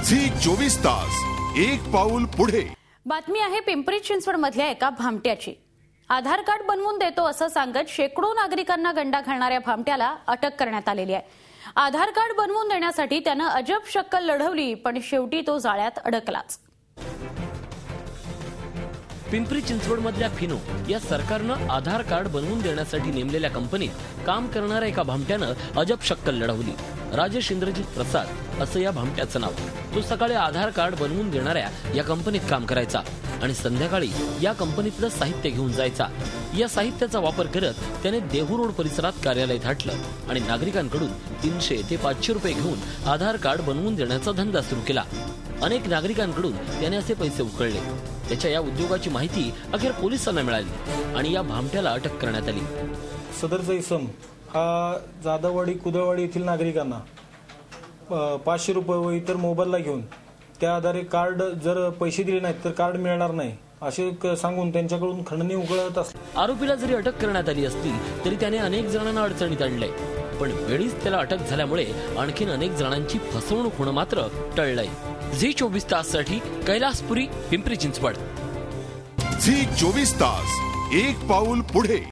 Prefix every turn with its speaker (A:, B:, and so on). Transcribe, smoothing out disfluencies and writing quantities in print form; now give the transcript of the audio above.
A: Zee 24 तास एक पाऊल पुढे।
B: बातमी आहे पिंपरी चिंचवड मधल्या एका भामट्याची। आधार कार्ड बनवून देतो असं सांगत शेकडो नागरिकांना गंडा घालणाऱ्या भामट्याला अटक करण्यात आलेली आहे। आधार कार्ड बनवून देण्यासाठी त्यानं अजब शक्कल लढवली, पण शेवटी तो जाळ्यात अडकलाच।
C: पिंपरी चिंचवड मधल्या फिनो या सरकारनं आधार कार्ड बनवून देण्यासाठी नेमलेल्या कंपनीत काम करणाऱ्या एका भामट्यानं अजब शक्कल लढवली। राजेश इंद्रजित प्रसाद असं या भामट्याचं नाव। तो सकाळी आधार कार्ड बनवून देणाऱ्या या कंपनीत काम करायचा आणि संध्याकाळी या कंपनीतलं साहित्य घेऊन जायचा। या साहित्याचा वापर करत त्याने देहू रोड परिसरात कार्यालय थाटलं आणि नागरिकांकडून 300 ते 500 रुपये घेऊन आधार कार्ड बनवून देण्याचा धंदा सुरू केला। अनेक नागरिकांकडून त्याने असे पैसे उकळले। त्याच्या या उद्योगाची माहिती अखेर पोलिसांना मिळाली आणि या भामट्याला अटक करण्यात आली।
D: सदरचा इसम हा जाधववाडी कुदळवाडी येथील नागरिकांना 500 रुपये व इतर मोबाईलला घेऊन त्या आधारे कार्ड जर पैसे दिले नाहीत तर कार्ड मिळणार नाही असे सांगून त्यांच्याकडून खंडणी उकळत असते।
C: आरोपीला जरी अटक करण्यात आली असती तरी त्याने अनेक जणांना अडचणीत आणले, पण वेळीच त्याला अटक झाल्यामुळे आणखीन अनेक जणांची फसवणूक होणं मात्र टळलंय। झी 24 ताससाठी कैलासपुरी, पिंपरी चिंचवड।
A: झी 24 तास एक पाऊल पुढे।